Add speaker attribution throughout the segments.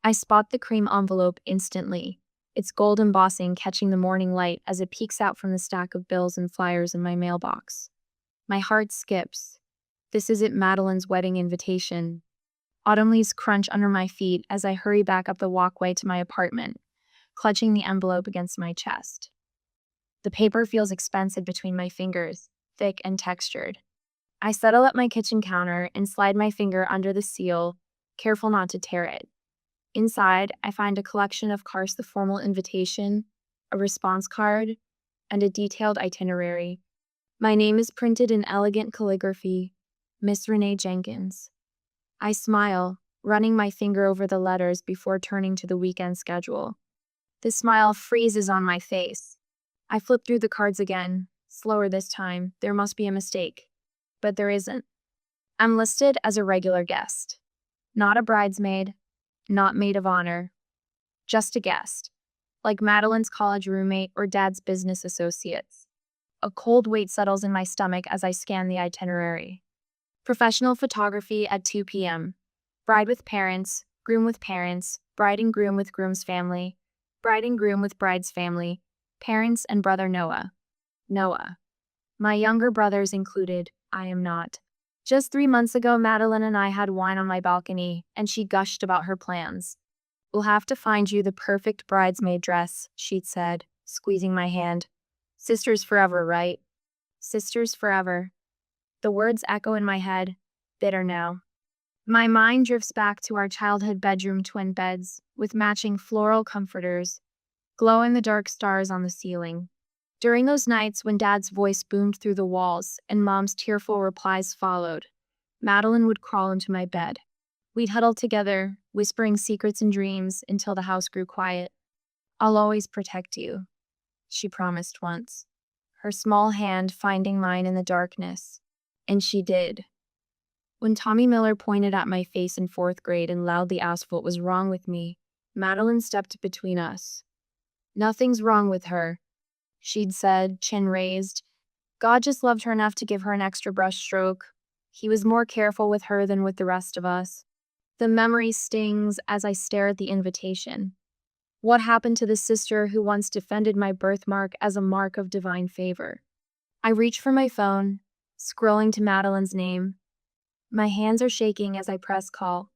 Speaker 1: I spot the cream envelope instantly, its gold embossing catching the morning light as it peeks out from the stack of bills and flyers in my mailbox. My heart skips. This isn't Madeline's wedding invitation. Autumn leaves crunch under my feet as I hurry back up the walkway to my apartment, clutching the envelope against my chest. The paper feels expensive between my fingers, thick and textured. I settle at my kitchen counter and slide my finger under the seal, careful not to tear it. Inside, I find a collection of cards: the formal invitation, a response card, and a detailed itinerary. My name is printed in elegant calligraphy, Miss Renee Jenkins. I smile, running my finger over the letters before turning to the weekend schedule. The smile freezes on my face. I flip through the cards again, slower this time. There must be a mistake. But there isn't. I'm listed as a regular guest. Not a bridesmaid, not maid of honor. Just a guest. Like Madeline's college roommate or Dad's business associates. A cold weight settles in my stomach as I scan the itinerary. Professional photography at 2 p.m. Bride with parents, bride and groom with groom's family, bride and groom with bride's family, parents and brother Noah. Noah. My younger brother's included. I am not. Just 3 months ago, Madeline and I had wine on my balcony, and she gushed about her plans. We'll have to find you the perfect bridesmaid dress, she'd said, squeezing my hand. Sisters forever, right? Sisters forever. The words echo in my head, bitter now. My mind drifts back to our childhood bedroom twin beds, with matching floral comforters, glow-in-the-dark stars on the ceiling. During those nights when Dad's voice boomed through the walls and Mom's tearful replies followed, Madeline would crawl into my bed. We'd huddle together, whispering secrets and dreams until the house grew quiet. I'll always protect you, she promised once, her small hand finding mine in the darkness. And she did. When Tommy Miller pointed at my face in 4th grade and loudly asked what was wrong with me, Madeline stepped between us. Nothing's wrong with her, she'd said, chin raised. God just loved her enough to give her an extra brushstroke. He was more careful with her than with the rest of us. The memory stings as I stare at the invitation. What happened to the sister who once defended my birthmark as a mark of divine favor? I reach for my phone, scrolling to Madeline's name. My hands are shaking as I press call,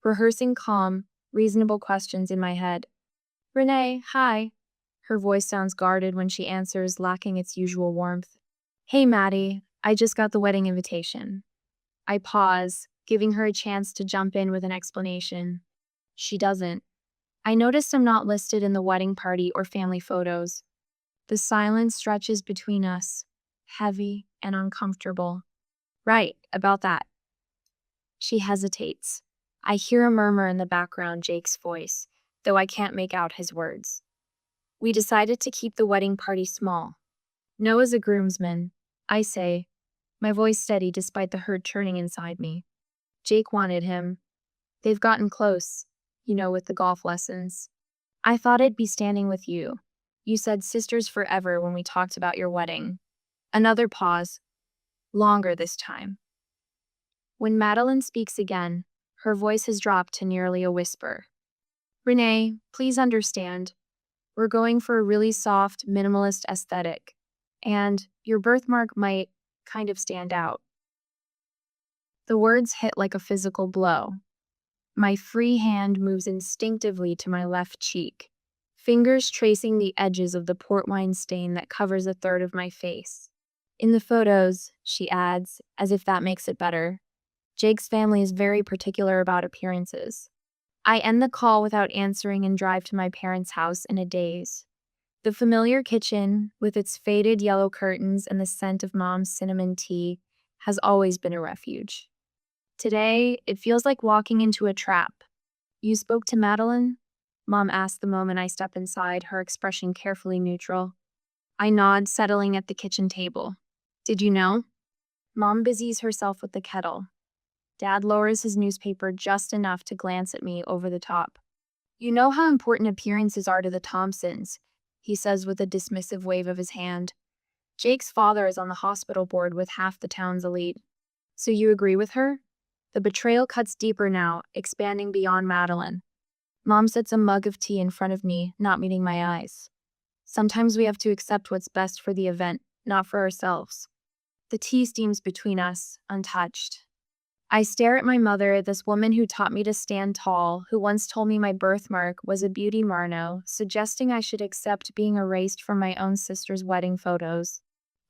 Speaker 1: rehearsing calm, reasonable questions in my head. Renee, hi. Her voice sounds guarded when she answers, lacking its usual warmth. Hey, Maddie, I just got the wedding invitation. I pause, giving her a chance to jump in with an explanation. She doesn't. I noticed I'm not listed in the wedding party or family photos. The silence stretches between us, heavy and uncomfortable. Right, about that. She hesitates. I hear a murmur in the background, Jake's voice, though I can't make out his words. We decided to keep the wedding party small. Noah's a groomsman, I say, my voice steady despite the hurt churning inside me. Jake wanted him. They've gotten close, with the golf lessons. I thought I'd be standing with you. You said sisters forever when we talked about your wedding. Another pause. Longer this time. When Madeline speaks again, her voice has dropped to nearly a whisper. Renee, please understand. We're going for a really soft, minimalist aesthetic. And your birthmark might kind of stand out. The words hit like a physical blow. My free hand moves instinctively to my left cheek, fingers tracing the edges of the port wine stain that covers a third of my face. In the photos, she adds, as if that makes it better, Jake's family is very particular about appearances. I end the call without answering and drive to my parents' house in a daze. The familiar kitchen, with its faded yellow curtains and the scent of Mom's cinnamon tea, has always been a refuge. Today, it feels like walking into a trap. You spoke to Madeline? Mom asked the moment I step inside, her expression carefully neutral. I nod, settling at the kitchen table. Did you know? Mom busies herself with the kettle. Dad lowers his newspaper just enough to glance at me over the top. You know how important appearances are to the Thompsons, he says with a dismissive wave of his hand. Jake's father is on the hospital board with half the town's elite. So you agree with her? The betrayal cuts deeper now, expanding beyond Madeline. Mom sets a mug of tea in front of me, not meeting my eyes. Sometimes we have to accept what's best for the event, not for ourselves. The tea steams between us, untouched. I stare at my mother, this woman who taught me to stand tall, who once told me my birthmark was a beauty marno, suggesting I should accept being erased from my own sister's wedding photos.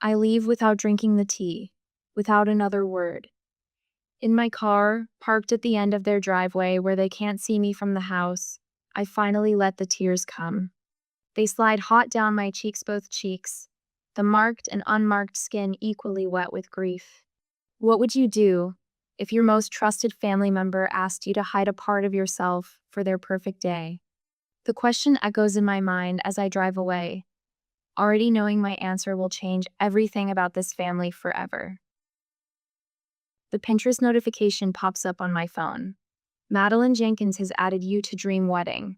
Speaker 1: I leave without drinking the tea, without another word. In my car, parked at the end of their driveway where they can't see me from the house, I finally let the tears come. They slide hot down my cheeks, both cheeks, the marked and unmarked skin equally wet with grief. What would you do if your most trusted family member asked you to hide a part of yourself for their perfect day? The question echoes in my mind as I drive away, already knowing my answer will change everything about this family forever. The Pinterest notification pops up on my phone. Madeline Jenkins has added you to Dream Wedding.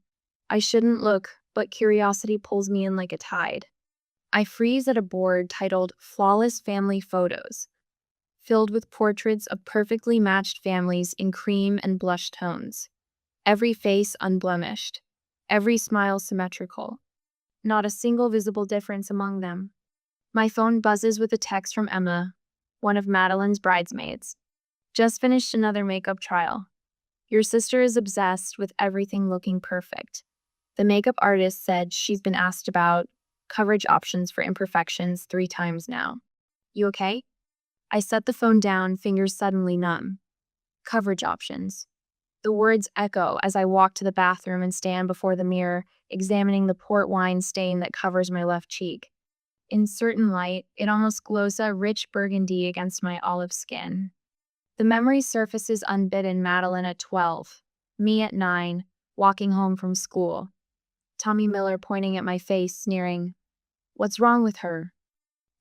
Speaker 1: I shouldn't look, but curiosity pulls me in like a tide. I freeze at a board titled Flawless Family Photos, filled with portraits of perfectly matched families in cream and blush tones. Every face unblemished, every smile symmetrical. Not a single visible difference among them. My phone buzzes with a text from Emma, one of Madeline's bridesmaids. Just finished another makeup trial. Your sister is obsessed with everything looking perfect. The makeup artist said she's been asked about coverage options for imperfections 3 times now. You okay? I set the phone down, fingers suddenly numb. Coverage options. The words echo as I walk to the bathroom and stand before the mirror, examining the port wine stain that covers my left cheek. In certain light, it almost glows a rich burgundy against my olive skin. The memory surfaces unbidden: Madeline at 12, me at 9, walking home from school. Tommy Miller pointing at my face, sneering, "What's wrong with her?"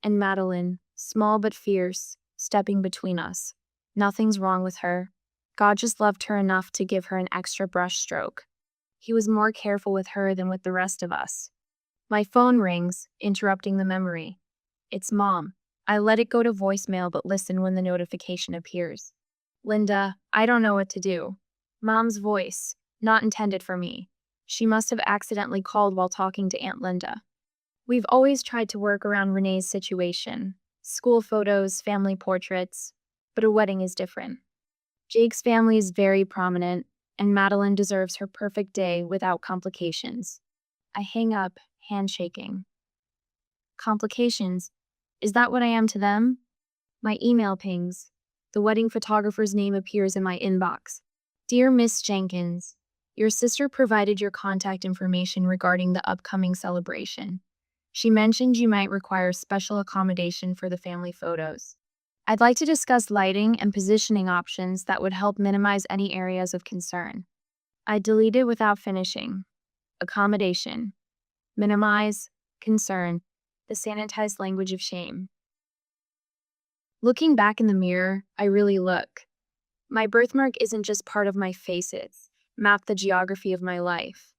Speaker 1: And Madeline, small but fierce, stepping between us. Nothing's wrong with her. God just loved her enough to give her an extra brush stroke. He was more careful with her than with the rest of us. My phone rings, interrupting the memory. It's Mom. I let it go to voicemail but listen when the notification appears. Linda, I don't know what to do. Mom's voice, not intended for me. She must have accidentally called while talking to Aunt Linda. We've always tried to work around Renee's situation. School photos, family portraits. But a wedding is different. Jake's family is very prominent, and Madeline deserves her perfect day without complications. I hang up, handshaking. Complications? Is that what I am to them? My email pings. The wedding photographer's name appears in my inbox. Dear Miss Jenkins, your sister provided your contact information regarding the upcoming celebration. She mentioned you might require special accommodation for the family photos. I'd like to discuss lighting and positioning options that would help minimize any areas of concern. I deleted without finishing. Accommodation. Minimize. Concern. The sanitized language of shame. Looking back in the mirror, I really look. My birthmark isn't just part of my face, it's mapped the geography of my life.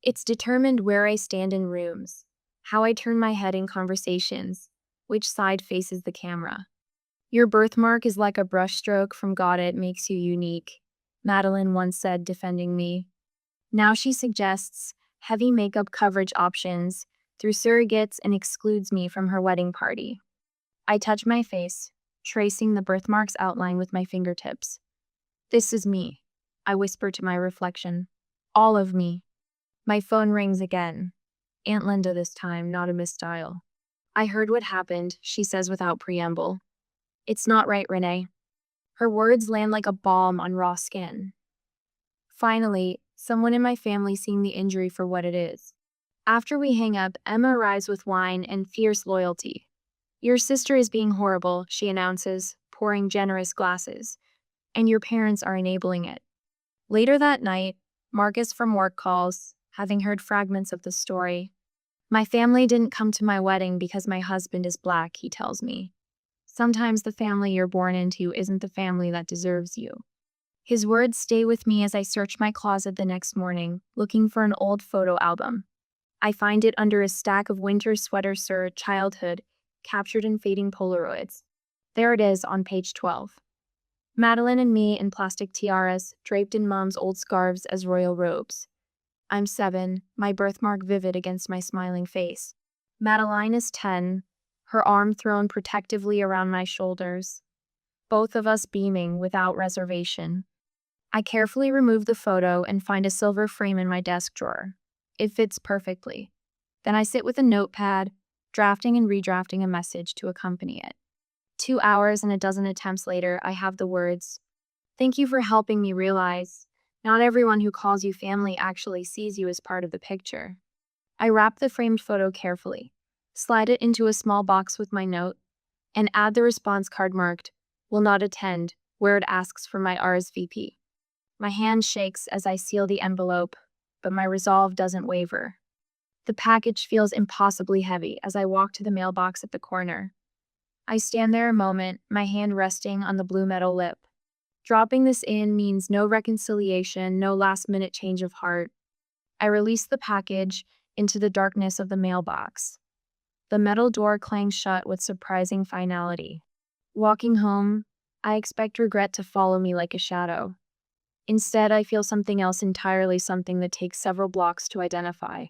Speaker 1: It's determined where I stand in rooms, how I turn my head in conversations, which side faces the camera. Your birthmark is like a brushstroke from God, it makes you unique, Madeline once said, defending me. Now she suggests heavy makeup coverage options through surrogates and excludes me from her wedding party. I touch my face, tracing the birthmark's outline with my fingertips. This is me, I whisper to my reflection. All of me. My phone rings again. Aunt Linda this time, not a misdial. I heard what happened, she says without preamble. It's not right, Renee. Her words land like a balm on raw skin. Finally, someone in my family seeing the injury for what it is. After we hang up, Emma arrives with wine and fierce loyalty. Your sister is being horrible, she announces, pouring generous glasses. And your parents are enabling it. Later that night, Marcus from work calls, having heard fragments of the story. My family didn't come to my wedding because my husband is black, he tells me. Sometimes the family you're born into isn't the family that deserves you. His words stay with me as I search my closet the next morning, looking for an old photo album. I find it under a stack of winter sweaters, sir, childhood, captured in fading Polaroids. There it is on page 12. Madeline and me in plastic tiaras, draped in Mom's old scarves as royal robes. I'm 7, my birthmark vivid against my smiling face. Madeline is 10, her arm thrown protectively around my shoulders, both of us beaming without reservation. I carefully remove the photo and find a silver frame in my desk drawer. It fits perfectly. Then I sit with a notepad, drafting and redrafting a message to accompany it. 2 hours and a dozen attempts later, I have the words, "Thank you for helping me realize not everyone who calls you family actually sees you as part of the picture." I wrap the framed photo carefully, slide it into a small box with my note, and add the response card marked, "Will not attend," where it asks for my RSVP. My hand shakes as I seal the envelope, but my resolve doesn't waver. The package feels impossibly heavy as I walk to the mailbox at the corner. I stand there a moment, my hand resting on the blue metal lip. Dropping this in means no reconciliation, no last-minute change of heart. I release the package into the darkness of the mailbox. The metal door clangs shut with surprising finality. Walking home, I expect regret to follow me like a shadow. Instead, I feel something else entirely, something that takes several blocks to identify.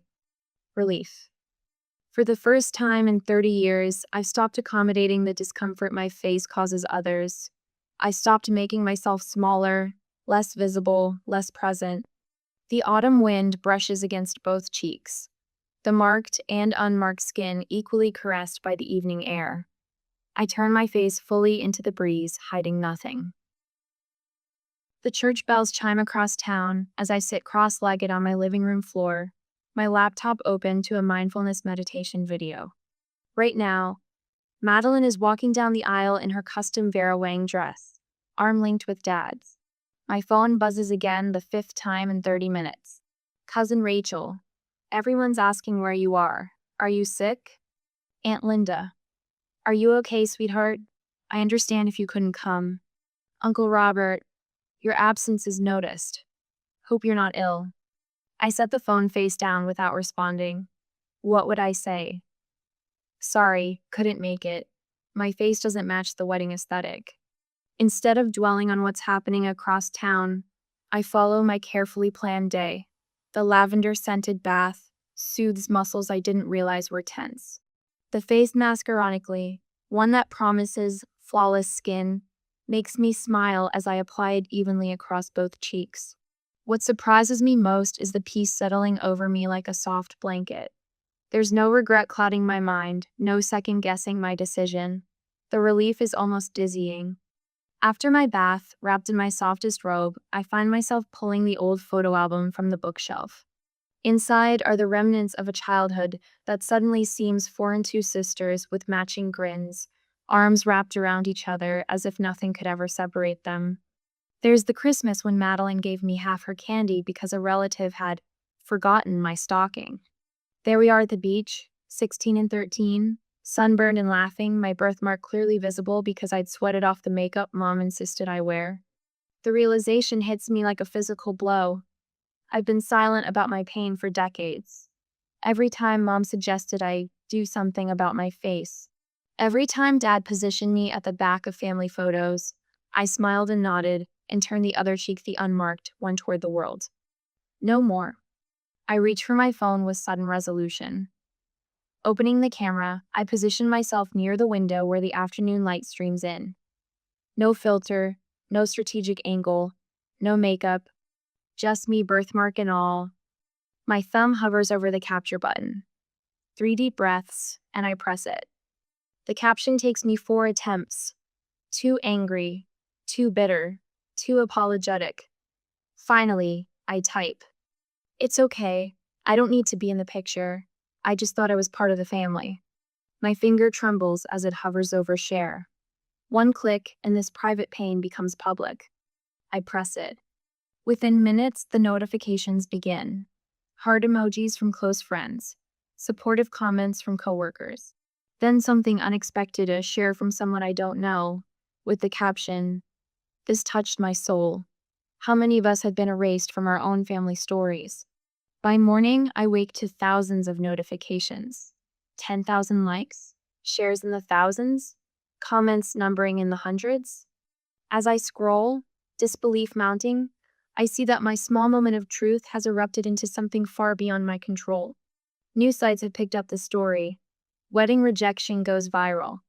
Speaker 1: Relief. For the first time in 30 years, I've stopped accommodating the discomfort my face causes others. I stopped making myself smaller, less visible, less present. The autumn wind brushes against both cheeks, the marked and unmarked skin equally caressed by the evening air. I turn my face fully into the breeze, hiding nothing. The church bells chime across town as I sit cross-legged on my living room floor, my laptop open to a mindfulness meditation video. Right now, Madeline is walking down the aisle in her custom Vera Wang dress, arm linked with Dad's. My phone buzzes again, the 5th time in 30 minutes. Cousin Rachel. Everyone's asking where you are. Are you sick? Aunt Linda. Are you okay, sweetheart? I understand if you couldn't come. Uncle Robert. Your absence is noticed. Hope you're not ill. I set the phone face down without responding. What would I say? Sorry, couldn't make it. My face doesn't match the wedding aesthetic. Instead of dwelling on what's happening across town, I follow my carefully planned day. The lavender-scented bath soothes muscles I didn't realize were tense. The face mask, ironically, one that promises flawless skin, makes me smile as I apply it evenly across both cheeks. What surprises me most is the peace settling over me like a soft blanket. There's no regret clouding my mind, no second-guessing my decision. The relief is almost dizzying. After my bath, wrapped in my softest robe, I find myself pulling the old photo album from the bookshelf. Inside are the remnants of a childhood that suddenly seems 4 and 2 sisters with matching grins, arms wrapped around each other as if nothing could ever separate them. There's the Christmas when Madeline gave me half her candy because a relative had forgotten my stocking. There we are at the beach, 16 and 13, sunburned and laughing, my birthmark clearly visible because I'd sweated off the makeup Mom insisted I wear. The realization hits me like a physical blow. I've been silent about my pain for decades. Every time Mom suggested I do something about my face. Every time Dad positioned me at the back of family photos, I smiled and nodded and turned the other cheek, the unmarked one, toward the world. No more. I reach for my phone with sudden resolution. Opening the camera, I position myself near the window where the afternoon light streams in. No filter, no strategic angle, no makeup, just me, birthmark and all. My thumb hovers over the capture button. 3 deep breaths, and I press it. The caption takes me 4 attempts. Too angry, too bitter, too apologetic. Finally, I type. It's okay. I don't need to be in the picture. I just thought I was part of the family. My finger trembles as it hovers over share. 1 click, and this private pain becomes public. I press it. Within minutes, the notifications begin. Heart emojis from close friends. Supportive comments from coworkers. Then something unexpected, a share from someone I don't know, with the caption, "This touched my soul." How many of us had been erased from our own family stories? By morning, I wake to thousands of notifications. 10,000 likes, shares in the thousands, comments numbering in the hundreds. As I scroll, disbelief mounting, I see that my small moment of truth has erupted into something far beyond my control. News sites have picked up the story. Wedding rejection goes viral.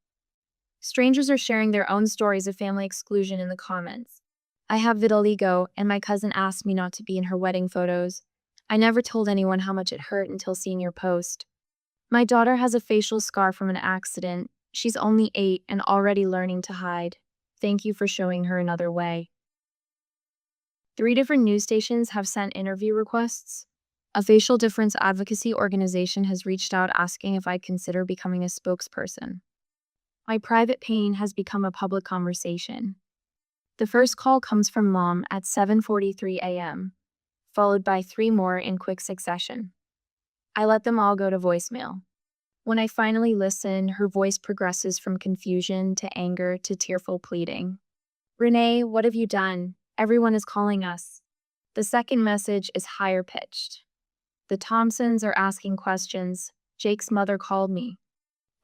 Speaker 1: Strangers are sharing their own stories of family exclusion in the comments. I have vitiligo, and my cousin asked me not to be in her wedding photos. I never told anyone how much it hurt until seeing your post. My daughter has a facial scar from an accident. She's only 8 and already learning to hide. Thank you for showing her another way. 3 different news stations have sent interview requests. A facial difference advocacy organization has reached out asking if I'd consider becoming a spokesperson. My private pain has become a public conversation. The first call comes from Mom at 7:43 a.m., followed by 3 more in quick succession. I let them all go to voicemail. When I finally listen, her voice progresses from confusion to anger to tearful pleading. Renee, what have you done? Everyone is calling us. The second message is higher pitched. The Thompsons are asking questions. Jake's mother called me.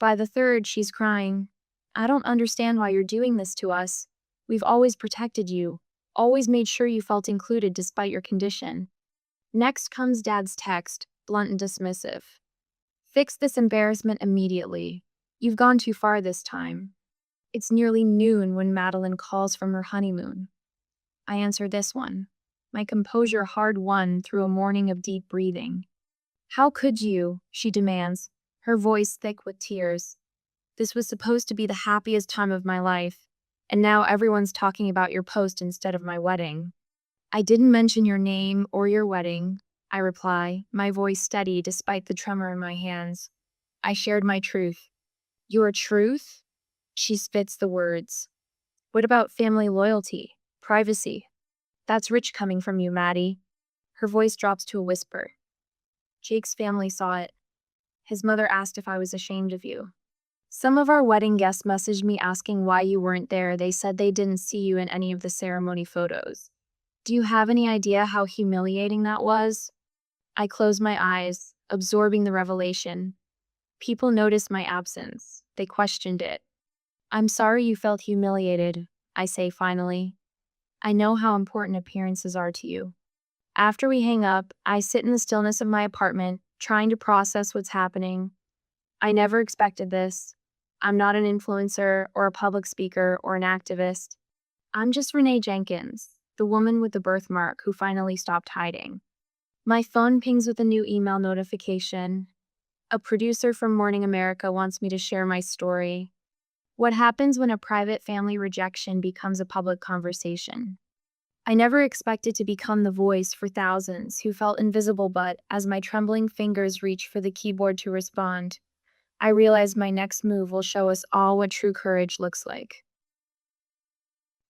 Speaker 1: By the third, she's crying. I don't understand why you're doing this to us. We've always protected you, always made sure you felt included despite your condition. Next comes Dad's text, blunt and dismissive. Fix this embarrassment immediately. You've gone too far this time. It's nearly noon when Madeline calls from her honeymoon. I answer this one. My composure hard won through a morning of deep breathing. How could you? She demands, her voice thick with tears. This was supposed to be the happiest time of my life, and now everyone's talking about your post instead of my wedding. I didn't mention your name or your wedding, I reply, my voice steady despite the tremor in my hands. I shared my truth. Your truth? She spits the words. What about family loyalty, privacy? That's rich coming from you, Maddie. Her voice drops to a whisper. Jake's family saw it. His mother asked if I was ashamed of you. Some of our wedding guests messaged me asking why you weren't there. They said they didn't see you in any of the ceremony photos. Do you have any idea how humiliating that was? I closed my eyes, absorbing the revelation. People noticed my absence. They questioned it. I'm sorry you felt humiliated, I say finally. I know how important appearances are to you. After we hang up, I sit in the stillness of my apartment, trying to process what's happening. I never expected this. I'm not an influencer or a public speaker or an activist. I'm just Renee Jenkins, the woman with the birthmark who finally stopped hiding. My phone pings with a new email notification. A producer from Morning America wants me to share my story. What happens when a private family rejection becomes a public conversation? I never expected to become the voice for thousands who felt invisible, but as my trembling fingers reach for the keyboard to respond, I realize my next move will show us all what true courage looks like.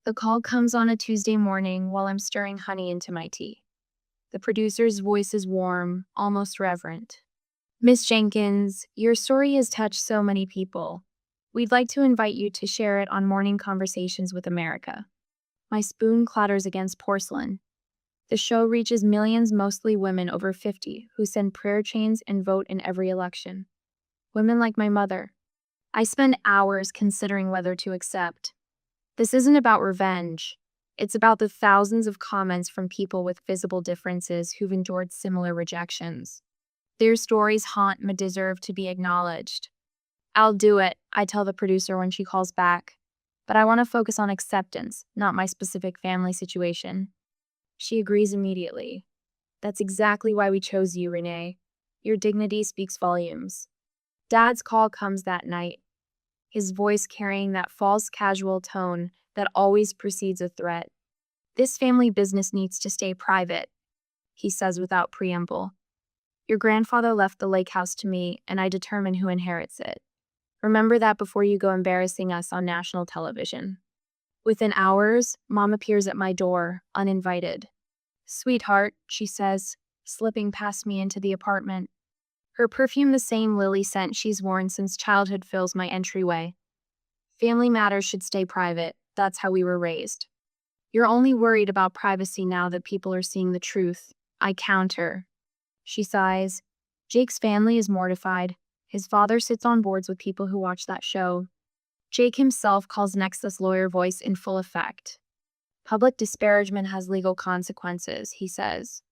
Speaker 1: The call comes on a Tuesday morning while I'm stirring honey into my tea. The producer's voice is warm, almost reverent. Miss Jenkins, your story has touched so many people. We'd like to invite you to share it on Morning Conversations with America. My spoon clatters against porcelain. The show reaches millions, mostly women over 50, who send prayer chains and vote in every election. Women like my mother. I spend hours considering whether to accept. This isn't about revenge. It's about the thousands of comments from people with visible differences who've endured similar rejections. Their stories haunt and deserve to be acknowledged. I'll do it, I tell the producer when she calls back. But I want to focus on acceptance, not my specific family situation. She agrees immediately. That's exactly why we chose you, Renee. Your dignity speaks volumes. Dad's call comes that night, his voice carrying that false casual tone that always precedes a threat. This family business needs to stay private, he says without preamble. Your grandfather left the lake house to me, and I determine who inherits it. Remember that before you go embarrassing us on national television. Within hours, Mom appears at my door, uninvited. Sweetheart, she says, slipping past me into the apartment. Her perfume, the same lily scent she's worn since childhood, fills my entryway. Family matters should stay private. That's how we were raised. You're only worried about privacy now that people are seeing the truth. I counter. She sighs. Jake's family is mortified. His father sits on boards with people who watch that show. Jake himself calls Nexus lawyer voice in full effect. Public disparagement has legal consequences, he says.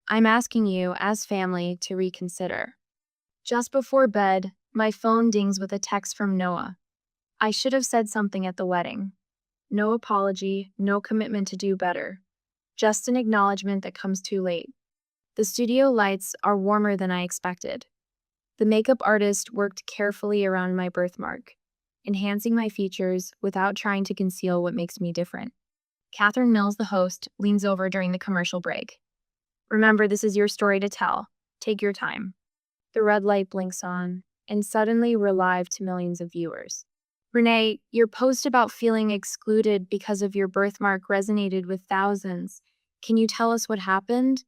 Speaker 1: I'm asking you, as family, to reconsider. Just before bed, my phone dings with a text from Noah. I should have said something at the wedding. No apology, no commitment to do better. Just an acknowledgement that comes too late. The studio lights are warmer than I expected. The makeup artist worked carefully around my birthmark, enhancing my features without trying to conceal what makes me different. Catherine Mills, the host, leans over during the commercial break. Remember, this is your story to tell. Take your time. The red light blinks on, and suddenly we're live to millions of viewers. Renee, your post about feeling excluded because of your birthmark resonated with thousands. Can you tell us what happened?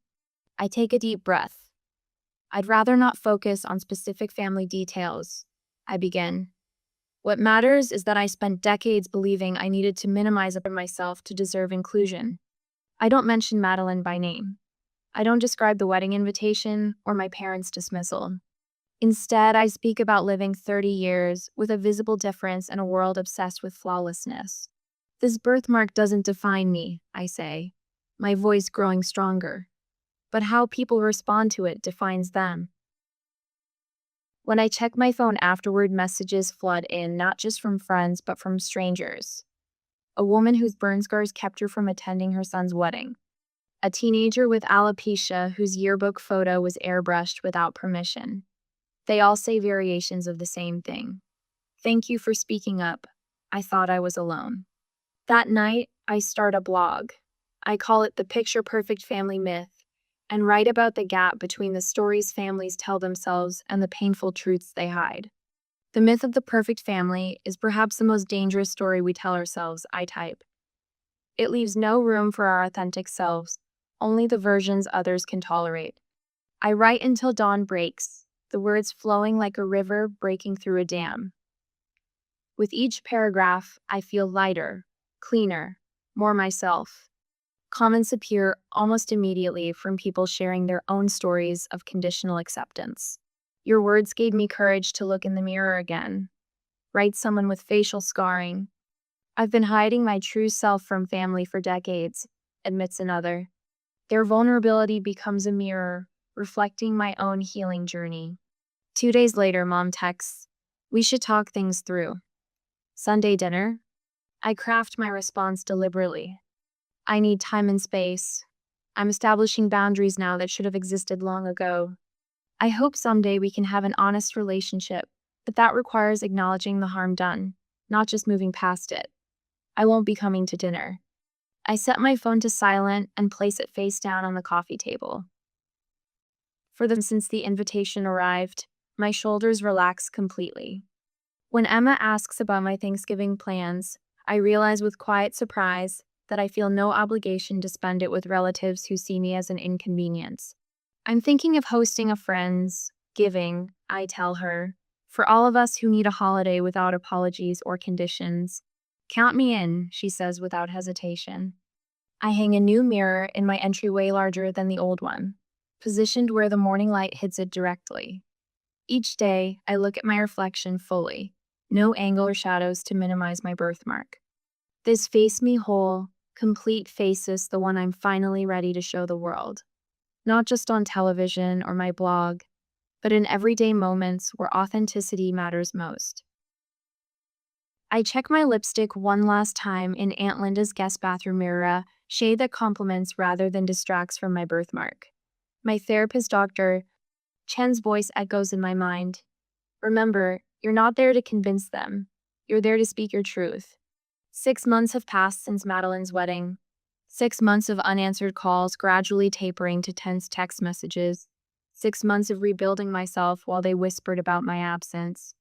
Speaker 1: I take a deep breath. I'd rather not focus on specific family details. I begin. What matters is that I spent decades believing I needed to minimize myself to deserve inclusion. I don't mention Madeline by name. I don't describe the wedding invitation or my parents' dismissal. Instead, I speak about living 30 years with a visible difference in a world obsessed with flawlessness. This birthmark doesn't define me, I say, my voice growing stronger. But how people respond to it defines them. When I check my phone afterward, messages flood in, not just from friends, but from strangers. A woman whose burn scars kept her from attending her son's wedding. A teenager with alopecia whose yearbook photo was airbrushed without permission. They all say variations of the same thing. Thank you for speaking up. I thought I was alone. That night, I start a blog. I call it the Picture Perfect Family Myth, and write about the gap between the stories families tell themselves and the painful truths they hide. The myth of the perfect family is perhaps the most dangerous story we tell ourselves, I type. It leaves no room for our authentic selves, only the versions others can tolerate. I write until dawn breaks, the words flowing like a river breaking through a dam. With each paragraph, I feel lighter, cleaner, more myself. Comments appear almost immediately from people sharing their own stories of conditional acceptance. Your words gave me courage to look in the mirror again. Writes someone with facial scarring. I've been hiding my true self from family for decades, admits another. Their vulnerability becomes a mirror, reflecting my own healing journey. 2 days later, Mom texts, "We should talk things through." Sunday dinner? I craft my response deliberately. I need time and space. I'm establishing boundaries now that should have existed long ago. I hope someday we can have an honest relationship, but that requires acknowledging the harm done, not just moving past it. I won't be coming to dinner. I set my phone to silent and place it face down on the coffee table. Since the invitation arrived, my shoulders relax completely. When Emma asks about my Thanksgiving plans, I realize with quiet surprise that I feel no obligation to spend it with relatives who see me as an inconvenience. I'm thinking of hosting a friend's giving, I tell her, for all of us who need a holiday without apologies or conditions. Count me in, she says without hesitation. I hang a new mirror in my entryway larger than the old one, positioned where the morning light hits it directly. Each day, I look at my reflection fully, no angle or shadows to minimize my birthmark. This face me whole, complete face is the one I'm finally ready to show the world. Not just on television or my blog, but in everyday moments where authenticity matters most. I check my lipstick one last time in Aunt Linda's guest bathroom mirror, shade that complements rather than distracts from my birthmark. My therapist, Dr. Chen's voice echoes in my mind. Remember, you're not there to convince them. You're there to speak your truth. 6 months have passed since Madeline's wedding. 6 months of unanswered calls gradually tapering to tense text messages. 6 months of rebuilding myself while they whispered about my absence.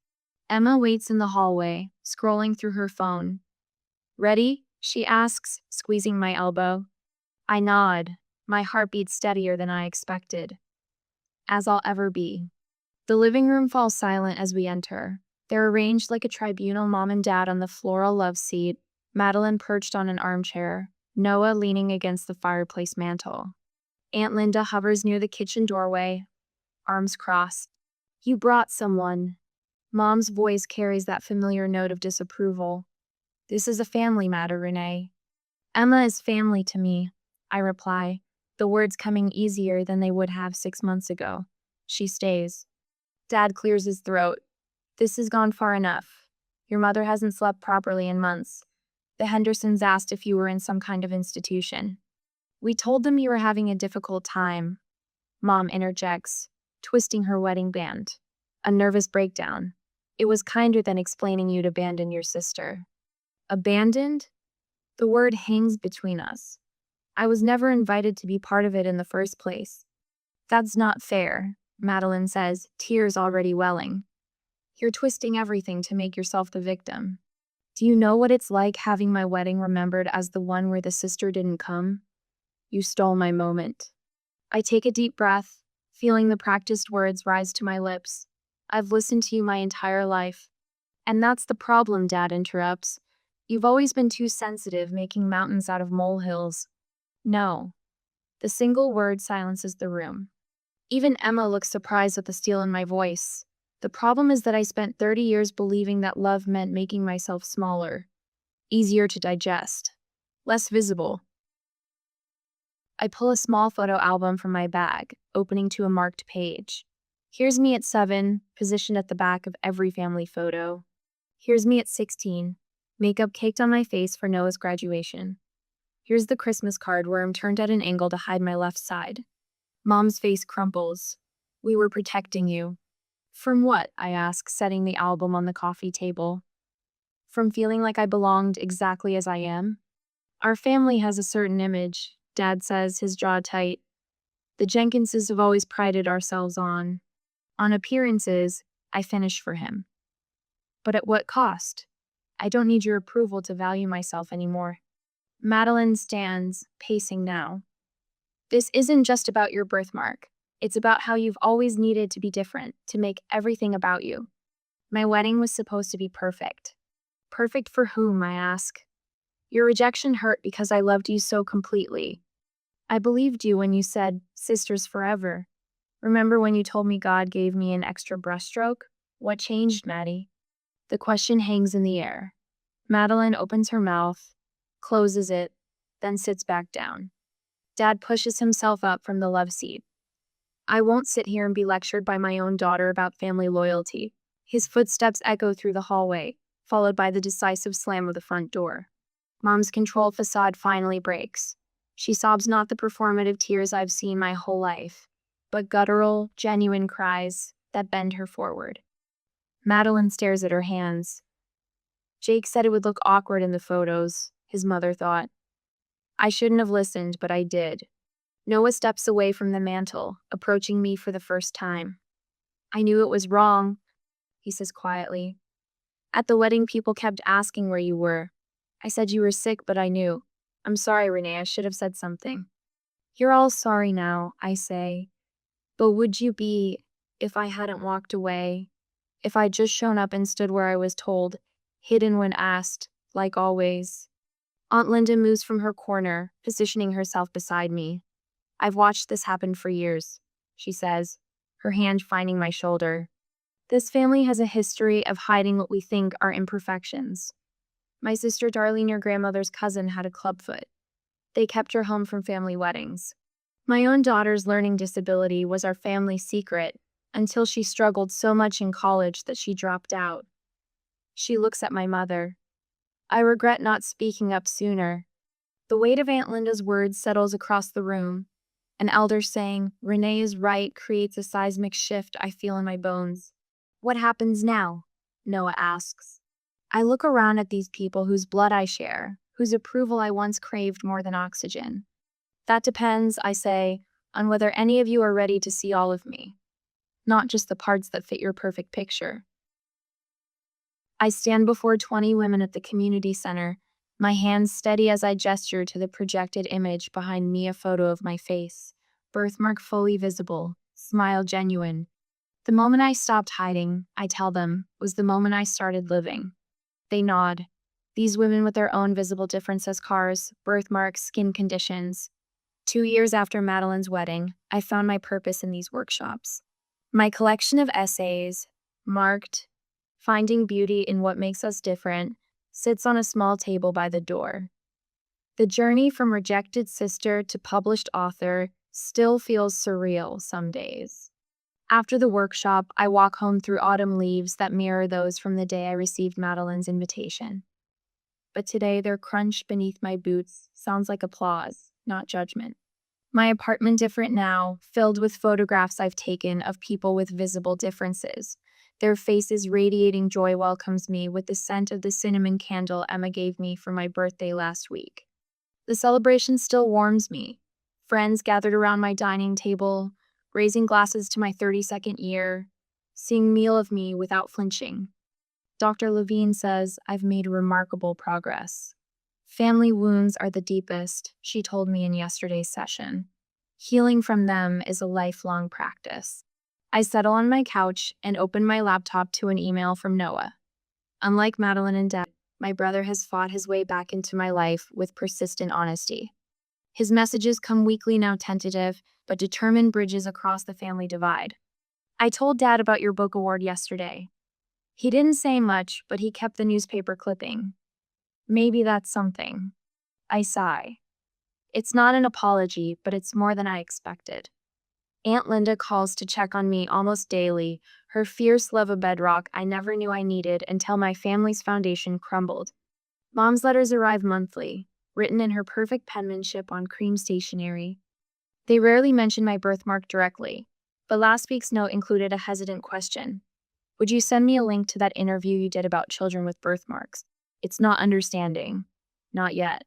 Speaker 1: Emma waits in the hallway, scrolling through her phone. "Ready?" she asks, squeezing my elbow. I nod, my heart beats steadier than I expected. As I'll ever be. The living room falls silent as we enter. They're arranged like a tribunal, Mom and Dad on the floral love seat, Madeline perched on an armchair, Noah leaning against the fireplace mantel. Aunt Linda hovers near the kitchen doorway, arms crossed. "You brought someone." Mom's voice carries that familiar note of disapproval. "This is a family matter, Renee." Emma is family to me, I reply, the words coming easier than they would have 6 months ago. She stays. Dad clears his throat. This has gone far enough. Your mother hasn't slept properly in months. The Hendersons asked if you were in some kind of institution. We told them you were having a difficult time. Mom interjects, twisting her wedding band. A nervous breakdown. It was kinder than explaining you'd abandon your sister. Abandoned? The word hangs between us. I was never invited to be part of it in the first place. That's not fair, Madeline says, tears already welling. You're twisting everything to make yourself the victim. Do you know what it's like having my wedding remembered as the one where the sister didn't come? You stole my moment. I take a deep breath, feeling the practiced words rise to my lips. I've listened to you my entire life. And that's the problem, Dad interrupts. You've always been too sensitive, making mountains out of molehills. No. The single word silences the room. Even Emma looks surprised at the steel in my voice. The problem is that I spent 30 years believing that love meant making myself smaller, easier to digest, less visible. I pull a small photo album from my bag, opening to a marked page. Here's me at 7, positioned at the back of every family photo. Here's me at 16, makeup caked on my face for Noah's graduation. Here's the Christmas card where I'm turned at an angle to hide my left side. Mom's face crumples. We were protecting you. From what? I ask, setting the album on the coffee table. From feeling like I belonged exactly as I am? Our family has a certain image, Dad says, his jaw tight. The Jenkinses have always prided ourselves on appearances. I finish for him. But at what cost? I don't need your approval to value myself anymore. Madeline stands, pacing now. This isn't just about your birthmark. It's about how you've always needed to be different, to make everything about you. My wedding was supposed to be perfect. Perfect for whom, I ask. Your rejection hurt because I loved you so completely. I believed you when you said, sisters forever. Remember when you told me God gave me an extra brushstroke? What changed, Maddie? The question hangs in the air. Madeline opens her mouth, closes it, then sits back down. Dad pushes himself up from the love seat. I won't sit here and be lectured by my own daughter about family loyalty. His footsteps echo through the hallway, followed by the decisive slam of the front door. Mom's control facade finally breaks. She sobs not the performative tears I've seen my whole life, but guttural, genuine cries that bend her forward. Madeline stares at her hands. Jake said it would look awkward in the photos, his mother thought. I shouldn't have listened, but I did. Noah steps away from the mantel, approaching me for the first time. I knew it was wrong, he says quietly. At the wedding, people kept asking where you were. I said you were sick, but I knew. I'm sorry, Renee, I should have said something. You're all sorry now, I say. But would you be if I hadn't walked away? If I'd just shown up and stood where I was told, hidden when asked, like always? Aunt Linda moves from her corner, positioning herself beside me. I've watched this happen for years, she says, her hand finding my shoulder. This family has a history of hiding what we think are imperfections. My sister Darlene, your grandmother's cousin, had a clubfoot. They kept her home from family weddings. My own daughter's learning disability was our family secret until she struggled so much in college that she dropped out. She looks at my mother. I regret not speaking up sooner. The weight of Aunt Linda's words settles across the room. An elder saying, Renee is right, creates a seismic shift I feel in my bones. What happens now? Noah asks. I look around at these people whose blood I share, whose approval I once craved more than oxygen. That depends, I say, on whether any of you are ready to see all of me, not just the parts that fit your perfect picture. I stand before 20 women at the community center, my hands steady as I gesture to the projected image behind me, a photo of my face, birthmark fully visible, smile genuine. The moment I stopped hiding, I tell them, was the moment I started living. They nod. These women with their own visible differences, scars, birthmarks, skin conditions. 2 years after Madeline's wedding, I found my purpose in these workshops. My collection of essays, marked, Finding Beauty in What Makes Us Different, sits on a small table by the door. The journey from rejected sister to published author still feels surreal some days. After the workshop, I walk home through autumn leaves that mirror those from the day I received Madeline's invitation. But today they're crunched beneath my boots, sounds like applause, not judgment. My apartment different now, filled with photographs I've taken of people with visible differences. Their faces radiating joy welcomes me with the scent of the cinnamon candle Emma gave me for my birthday last week. The celebration still warms me. Friends gathered around my dining table, raising glasses to my 32nd year, seeing meal of me without flinching. Dr. Levine says I've made remarkable progress. Family wounds are the deepest, she told me in yesterday's session. Healing from them is a lifelong practice. I settle on my couch and open my laptop to an email from Noah. Unlike Madeline and Deb, my brother has fought his way back into my life with persistent honesty. His messages come weekly now, tentative, but determined bridges across the family divide. I told Dad about your book award yesterday. He didn't say much, but he kept the newspaper clipping. Maybe that's something. I sigh. It's not an apology, but it's more than I expected. Aunt Linda calls to check on me almost daily, her fierce love a bedrock I never knew I needed until my family's foundation crumbled. Mom's letters arrive monthly, written in her perfect penmanship on cream stationery. They rarely mention my birthmark directly, but last week's note included a hesitant question. Would you send me a link to that interview you did about children with birthmarks? It's not understanding. Not yet.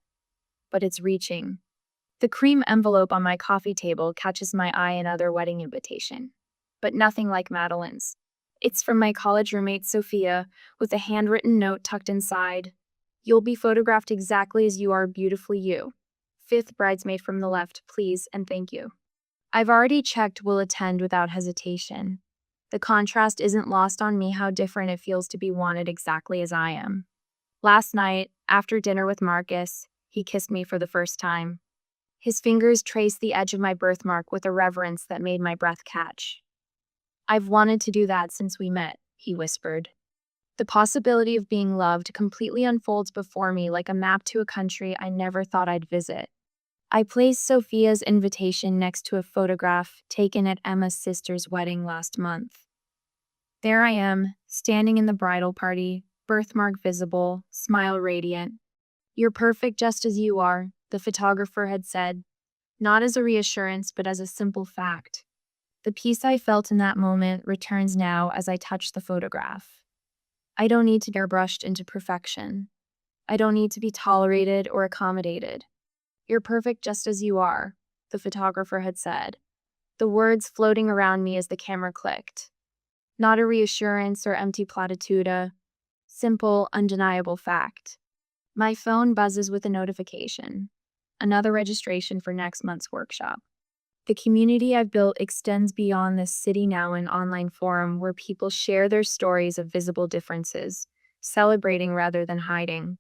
Speaker 1: But it's reaching. The cream envelope on my coffee table catches my eye, another wedding invitation. But nothing like Madeline's. It's from my college roommate Sophia, with a handwritten note tucked inside. You'll be photographed exactly as you are, beautifully you. 5th bridesmaid from the left, please and thank you. I've already checked will attend without hesitation. The contrast isn't lost on me how different it feels to be wanted exactly as I am. Last night, after dinner with Marcus, he kissed me for the first time. His fingers traced the edge of my birthmark with a reverence that made my breath catch. I've wanted to do that since we met, he whispered. The possibility of being loved completely unfolds before me like a map to a country I never thought I'd visit. I placed Sophia's invitation next to a photograph taken at Emma's sister's wedding last month. There I am, standing in the bridal party, birthmark visible, smile radiant. You're perfect just as you are, the photographer had said, not as a reassurance but as a simple fact. The peace I felt in that moment returns now as I touch the photograph. I don't need to be airbrushed into perfection. I don't need to be tolerated or accommodated. You're perfect just as you are, the photographer had said, the words floating around me as the camera clicked. Not a reassurance or empty platitude, simple, undeniable fact. My phone buzzes with a notification. Another registration for next month's workshop. The community I've built extends beyond this City Now an online forum where people share their stories of visible differences, celebrating rather than hiding.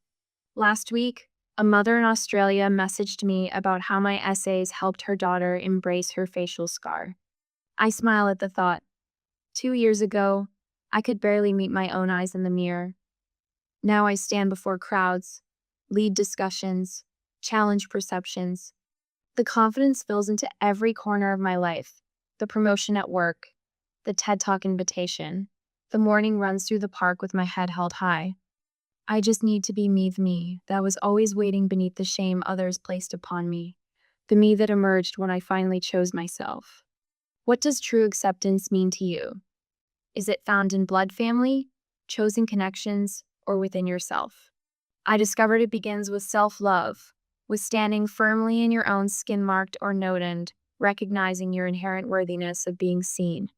Speaker 1: Last week, a mother in Australia messaged me about how my essays helped her daughter embrace her facial scar. I smile at the thought. 2 years ago, I could barely meet my own eyes in the mirror. Now I stand before crowds, lead discussions, challenge perceptions. The confidence fills into every corner of my life. The promotion at work, the TED Talk invitation, the morning runs through the park with my head held high. I just need to be me that was always waiting beneath the shame others placed upon me, the me that emerged when I finally chose myself. What does true acceptance mean to you? Is it found in blood family, chosen connections, or within yourself? I discovered it begins with self-love, with standing firmly in your own skin marked or noted, recognizing your inherent worthiness of being seen.